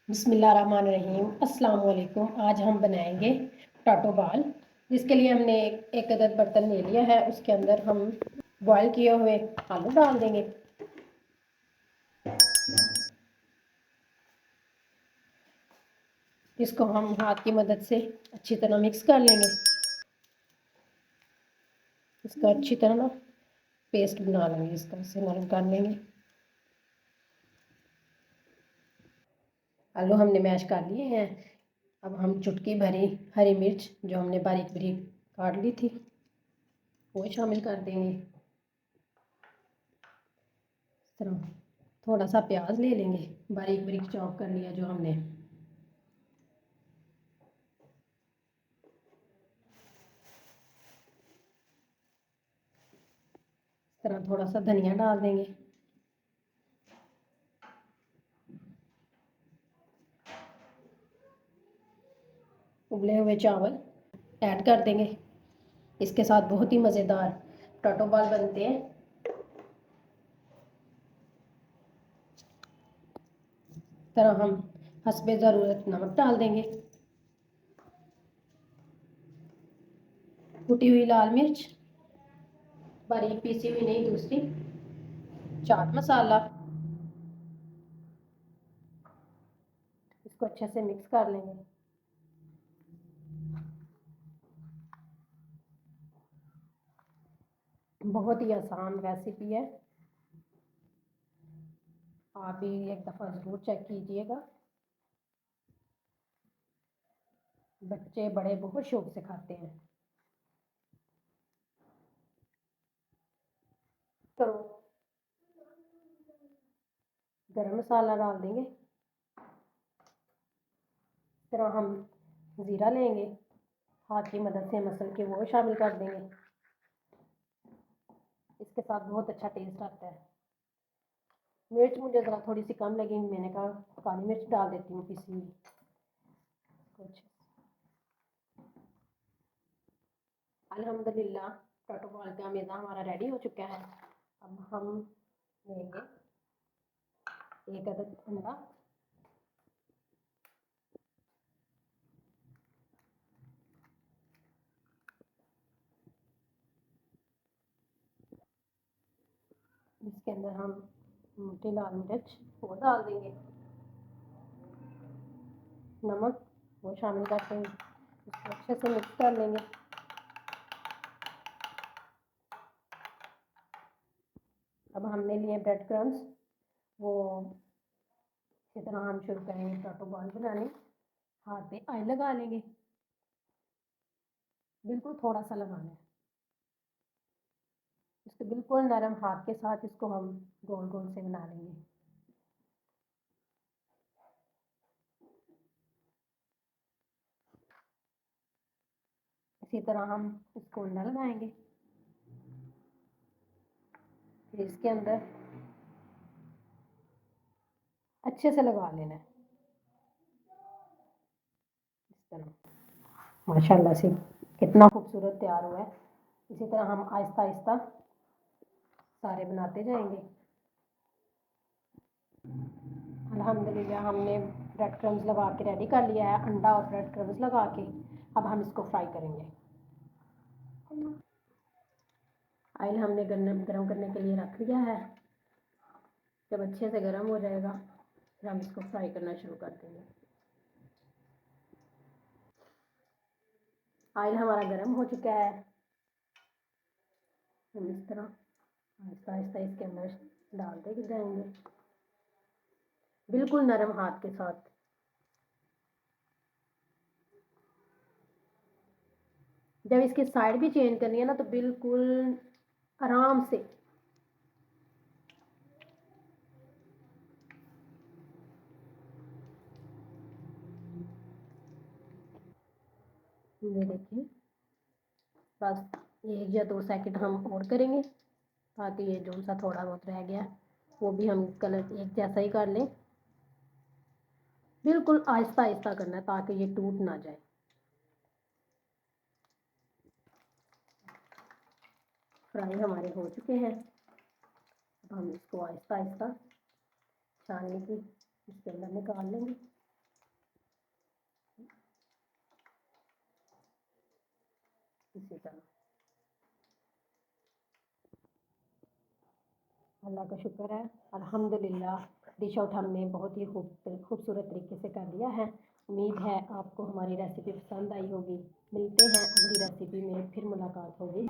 बिस्मिल्लाहिर्रहमानिर्रहीम। अस्सलाम वालेकुम। आज हम बनाएंगे टाटो बाल। जिसके लिए हमने एक अदद बर्तन ले लिया है। उसके अंदर हम बॉयल किए हुए आलू डाल देंगे। इसको हम हाथ की मदद से अच्छी तरह मिक्स कर लेंगे। इसका अच्छी तरह ना पेस्ट बना लेंगे। इसका इसे नरम कर लेंगे। आलू हमने मैश कर लिए हैं। अब हम चुटकी भरी हरी मिर्च जो हमने बारीक बारीक काट ली थी वो शामिल कर देंगे। इस तरह थोड़ा सा प्याज ले लेंगे, बारीक बारीक चॉप कर लिया जो हमने। इस तरह थोड़ा सा धनिया डाल देंगे। उबले हुए चावल ऐड कर देंगे। इसके साथ बहुत ही मज़ेदार टाटो बाल बनते हैं। इस तरह हम हस्बे ज़रूरत नमक डाल देंगे। कुटी हुई लाल मिर्च, बारीक पीसी हुई नहीं दूसरी, चाट मसाला। इसको अच्छे से मिक्स कर लेंगे। बहुत ही आसान रेसिपी है। आप भी एक दफ़ा ज़रूर चेक कीजिएगा। बच्चे बड़े बहुत शौक से खाते हैं। तो गरम मसाला डाल देंगे। इस तरह हम ज़ीरा लेंगे, हाथ की मदद से मसल के वो शामिल कर देंगे। इसके साथ बहुत अच्छा टेस्ट आता है। मिर्च मुझे ज़रा थोड़ी सी कम लगी, मैंने कहा काली मिर्च डाल देती हूँ पिसी हुई कुछ। अल्हम्दुलिल्लाह टाटो बाल का मेज़ा हमारा रेडी हो चुका है। अब हम लेंगे एक अदद अंडा। इसके अंदर हम मोटी लाल मिर्च वो डाल देंगे, नमक वो शामिल करते हैं। इसको अच्छे से मिक्स कर लेंगे। अब हमने लिए ब्रेड क्रम्स, वो इसी तरह हम शुरू करेंगे टाटो बॉल बनाने। हाथ पे ऑयल लगा लेंगे, बिल्कुल थोड़ा सा लगाना है। इसको बिल्कुल नरम हाथ के साथ इसको हम गोल गोल से बना लेंगे। इसी तरह हम इसको अंडा लगाएंगे। फिर इसके अंदर अच्छे से लगा लेना है। इस तरह माशाल्लाह से कितना खूबसूरत तैयार हुआ है। इसी तरह हम आहिस्ता आहिस्ता सारे बनाते जाएंगे। अल्हम्दुलिल्लाह हमने ब्रेड क्रम्स लगा के रेडी कर लिया है, अंडा और ब्रेड क्रम्स लगा के। अब हम इसको फ्राई करेंगे। ऑयल हमने गरम करने के लिए रख लिया है। जब अच्छे से गर्म हो जाएगा फिर हम इसको फ्राई करना शुरू कर देंगे। ऑयल हमारा गर्म हो चुका है। हम इस तरह आहिस्ता आहिस्ता इसके अंदर डालते जाएंगे, बिल्कुल नरम हाथ के साथ। जब इसकी साइड भी चेंज करनी है ना तो बिल्कुल आराम से। ये देखिए, बस 1 या 2 सेकंड हम और करेंगे ताकि ये जो सा थोड़ा बहुत रह गया वो भी हम कलर एक जैसा ही कर लें। बिल्कुल आहिस्ता आहिस्ता करना है ताकि ये टूट ना जाए। फ्राई हमारे हो चुके हैं। अब हम इसको आहिस्ता आहिस्ता छानने की इसके अंदर निकाल लेंगे। इसी तरह। अल्लाह का शुक्र है, अल्हम्दुलिल्लाह डिश आउट हमने बहुत ही खूबसूरत तरीके से कर लिया है। उम्मीद है आपको हमारी रेसिपी पसंद आई होगी। मिलते हैं अगली रेसिपी में, फिर मुलाकात होगी।